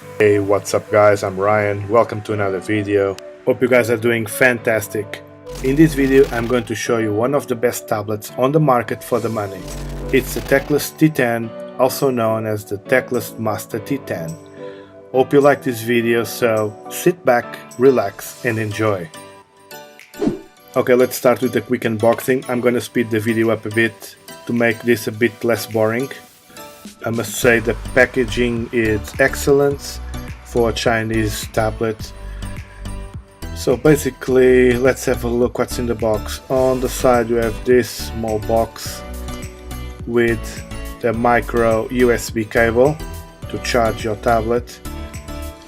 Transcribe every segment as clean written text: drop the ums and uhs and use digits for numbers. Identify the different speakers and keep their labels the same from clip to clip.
Speaker 1: Hey, what's up guys, I'm Ryan, welcome to another video. Hope you guys are doing fantastic. In this video I'm going to show you one of the best tablets on the market for the money. It's the TECLAST T10, also known as the TECLAST Master T10. Hope you like this video, so sit back, relax and enjoy. Okay, let's start with the quick unboxing. I'm going to speed the video up a bit to make this a bit less boring. I must say the packaging is excellent for a Chinese tablet. So basically, let's have a look what's in the box. On the side you have this small box with the micro USB cable to charge your tablet,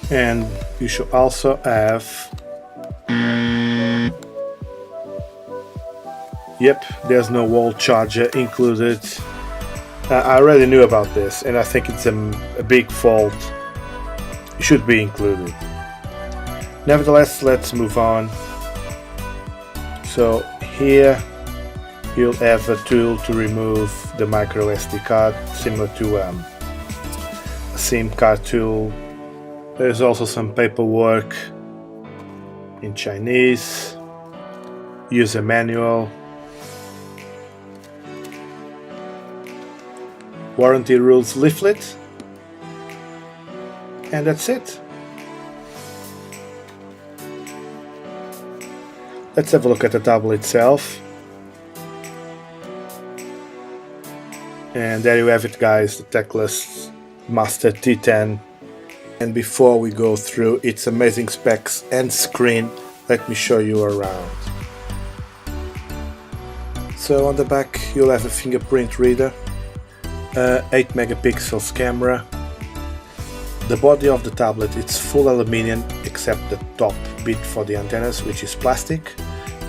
Speaker 1: and you should also have there's no wall charger included. I already knew about this and I think it's a big fault. It should be included. Nevertheless, let's move on. So here you'll have a tool to remove the micro SD card, similar to a SIM card tool. There's also some paperwork in Chinese, user manual, warranty rules leaflet, and that's it. Let's have a look at the tablet itself. And there you have it guys, the TECLAST Master T10. And before we go through its amazing specs and screen, let me show you around. So on the back you'll have a fingerprint reader, 8 megapixels camera. The body of the tablet is full aluminium except the top bit for the antennas, which is plastic.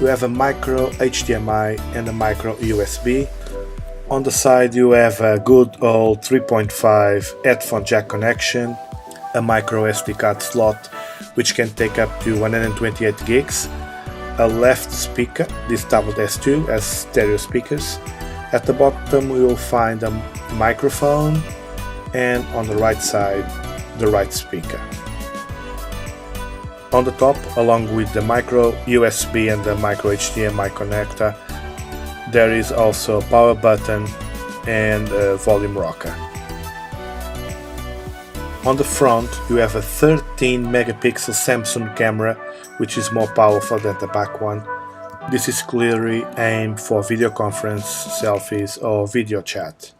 Speaker 1: You have a micro HDMI and a micro USB. On the side you have a good old 3.5 headphone jack connection, a micro SD card slot which can take up to 128 gigs, a left speaker. This tablet has two as stereo speakers. At the bottom we will find a microphone, and on the right side the right speaker. On the top, along with the micro USB and the micro HDMI connector, there is also a power button and a volume rocker. On the front you have a 13 megapixel Samsung camera, which is more powerful than the back one. This is clearly aimed for video conference, selfies or video chat.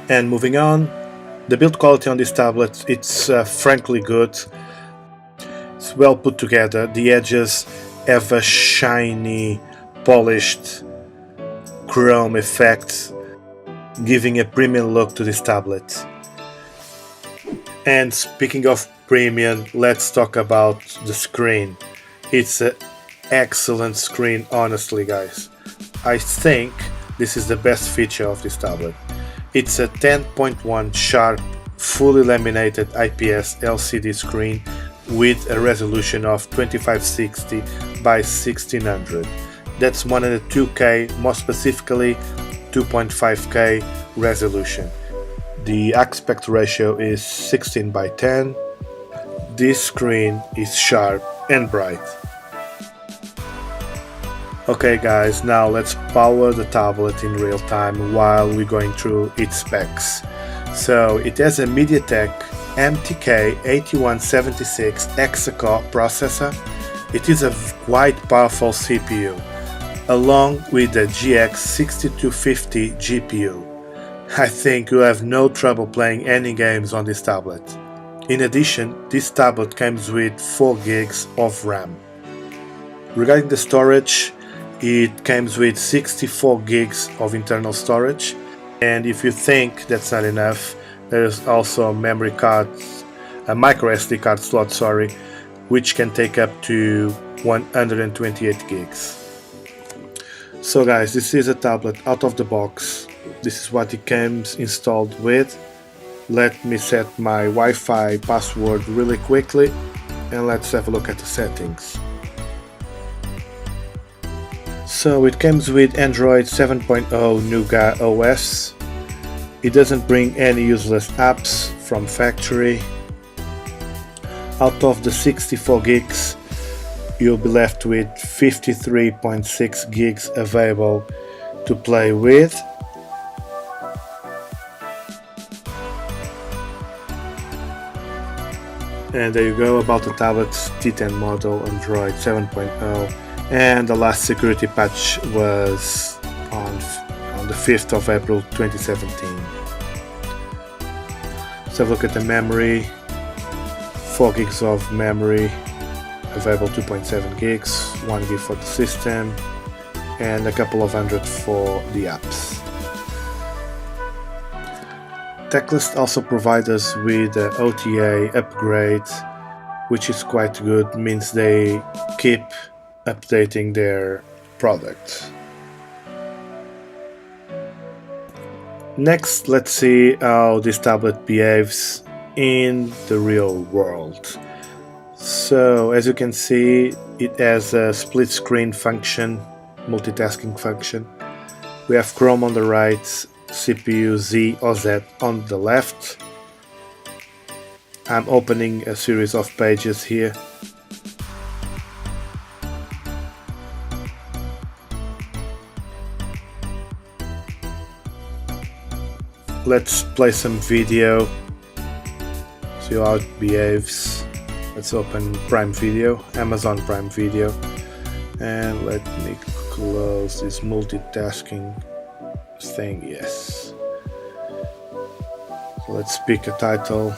Speaker 1: And moving on, the build quality on this tablet, it's frankly good. It's well put together. The edges have a shiny, polished chrome effect, giving a premium look to this tablet. And speaking of premium, let's talk about the screen. It's an excellent screen, honestly guys. I think this is the best feature of this tablet. It's a 10.1 sharp, fully laminated IPS LCD screen with a resolution of 2560 by 1600. That's 102K, more specifically 2.5K resolution. The aspect ratio is 16 by 10. This screen is sharp and bright. Okay guys, now let's power the tablet in real time while we're going through its specs. So it has a MediaTek MTK 8176 hexa-core processor. It is a quite powerful CPU, along with the GX 6250 GPU. I think you'll have no trouble playing any games on this tablet. In addition, this tablet comes with 4 gigs of RAM. Regarding the storage, it comes with 64 gigs of internal storage, and if you think that's not enough, there is also a memory card, a micro SD card slot, which can take up to 128 gigs. So guys, this is a tablet out of the box. This is what it comes installed with. Let me set my Wi-Fi password really quickly and let's have a look at the settings. So it comes with Android 7.0 Nougat OS. It doesn't bring any useless apps from factory. Out of the 64 gigs, you'll be left with 53.6 gigs available to play with. And there you go about the tablet's T10 model, Android 7.0, and the last security patch was on the 5th of April 2017. Let's have a look at the memory. 4 gigs of memory, available 2.7 gigs, 1 gig for the system, and a couple of hundred for the apps. TECLAST also provides us with the OTA upgrade, which is quite good, means they keep updating their product. Next, let's see how this tablet behaves in the real world. So, as you can see, it has a split screen function, multitasking function. We have Chrome on the right, CPU Z or Z on the left. I'm opening a series of pages here. Let's play some video, see how it behaves. Let's open Prime Video, Amazon Prime Video, and let me close this multitasking thing. Yes. So let's pick a title.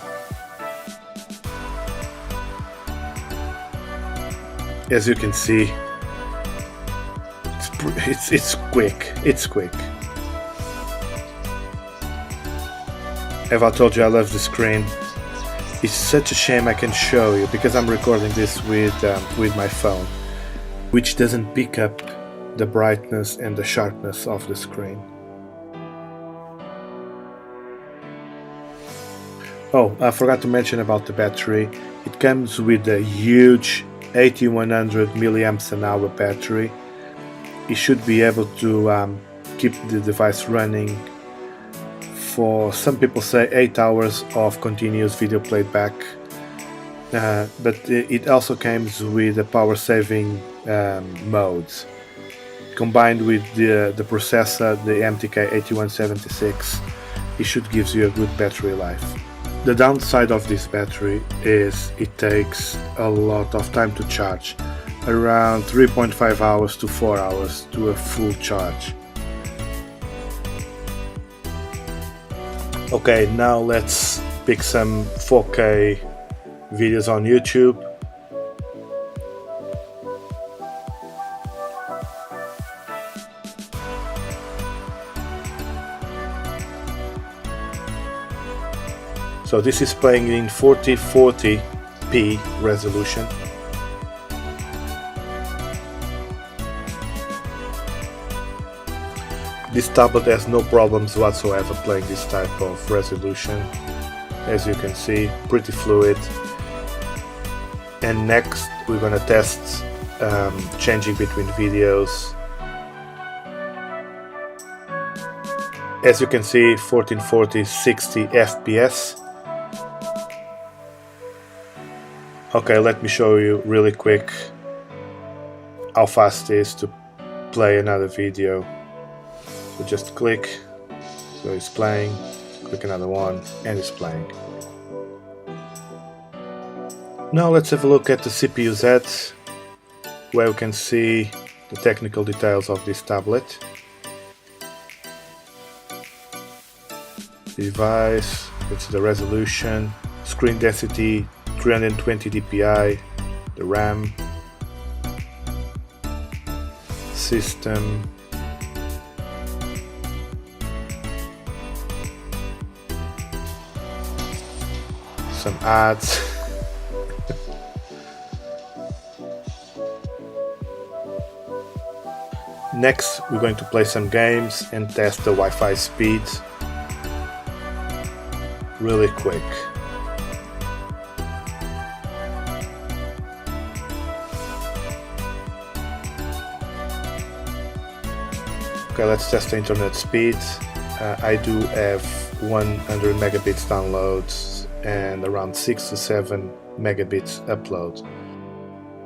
Speaker 1: As you can see, it's quick. It's quick. As I told you, I love the screen. It's such a shame I can show you because I'm recording this with my phone, which doesn't pick up the brightness and the sharpness of the screen. Oh, I forgot to mention about the battery. It comes with a huge 8100 milliamps an hour battery. It should be able to keep the device running for, some people say, 8 hours of continuous video playback, but it also comes with a power saving mode. Combined with the processor, the MTK8176, it should give you a good battery life. The downside of this battery is it takes a lot of time to charge, around 3.5 hours to 4 hours to a full charge. Okay, now let's pick some 4K videos on YouTube. So this is playing in 4040p resolution. This tablet has no problems whatsoever playing this type of resolution. As you can see, pretty fluid. And next we're gonna test changing between videos. As you can see, 1440 60 FPS. Okay, let me show you really quick how fast it is to play another video. So just click, so it's playing, click another one, and it's playing. Now let's have a look at the CPU Z, where we can see the technical details of this tablet. Device, it's the resolution, screen density 320 dpi, the RAM, system, some ads. Next, we're going to play some games and test the Wi-Fi speed. really quick. Okay, let's test the internet speed. I do have 100 megabits downloads and around 6 to 7 megabits upload.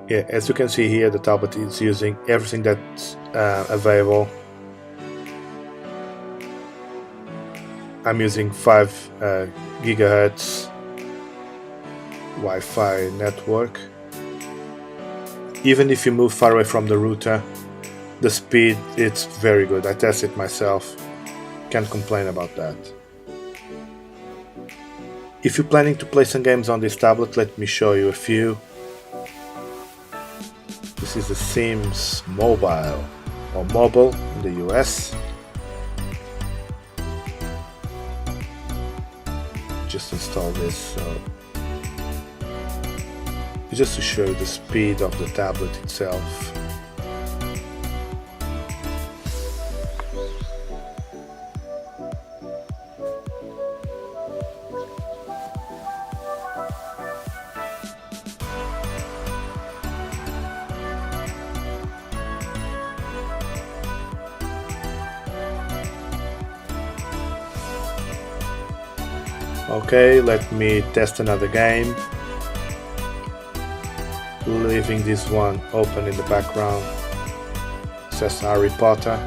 Speaker 1: Yeah, as you can see here, the tablet is using everything that's available. I'm using 5 gigahertz Wi-Fi network. Even if you move far away from the router, the speed, it's very good. I tested it myself. Can't complain about that. If you're planning to play some games on this tablet, let me show you a few. This is the Sims Mobile or Mobile in the US. Just install this, so just to show you the speed of the tablet itself. Okay, let me test another game. Leaving this one open in the background. It says Harry Potter.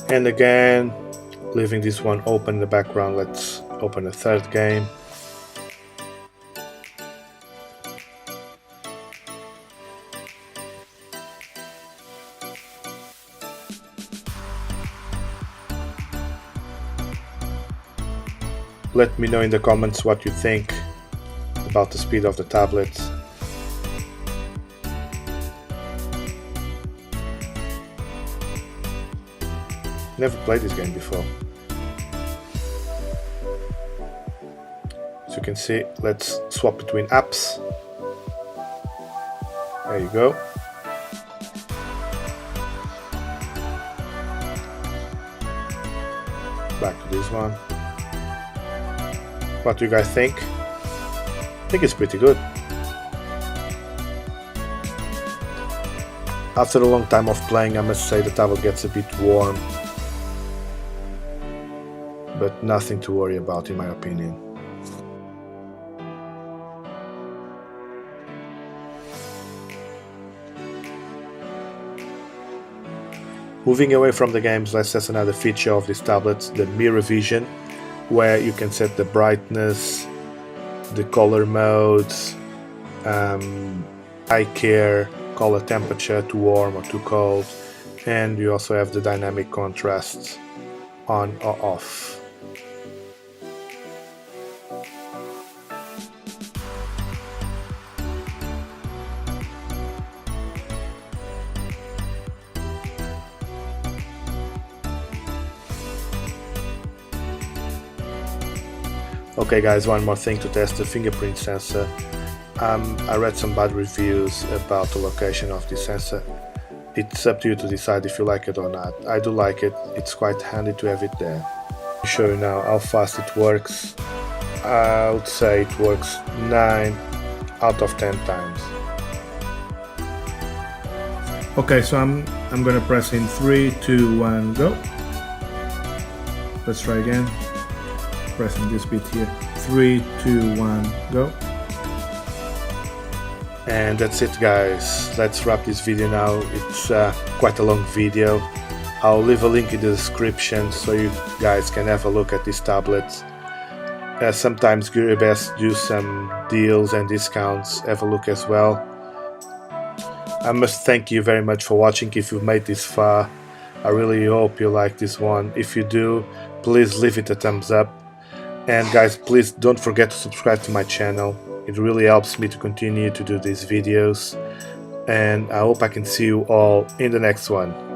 Speaker 1: And again, leaving this one open in the background, let's open a third game. Let me know in the comments what you think about the speed of the tablet. Never played this game before. As you can see, let's swap between apps. There you go. Back to this one. What do you guys think? I think it's pretty good. After a long time of playing, I must say the tablet gets a bit warm. But nothing to worry about in my opinion. Moving away from the games, let's test another feature of this tablet, the mirror vision, where you can set the brightness, the color modes, eye care, color temperature, too warm or too cold, and you also have the dynamic contrast on or off. Okay guys, one more thing to test the fingerprint sensor. I read some bad reviews about the location of this sensor. It's up to you to decide if you like it or not. I do like it, it's quite handy to have it there. I'll show you now how fast it works. I would say it works 9 out of 10 times. Okay, so I'm gonna press in 3, 2, 1, go. Let's try again. Pressing this bit here. 3, 2, 1, go. And that's it guys, let's wrap this video now. It's quite a long video. I'll leave a link in the description so you guys can have a look at these tablets. Sometimes Gearbest do some deals and discounts, have a look as well. I must thank you very much for watching. If you've made this far, I really hope you like this one. If you do, please leave it a thumbs up. And guys, please don't forget to subscribe to my channel. It really helps me to continue to do these videos, and I hope I can see you all in the next one.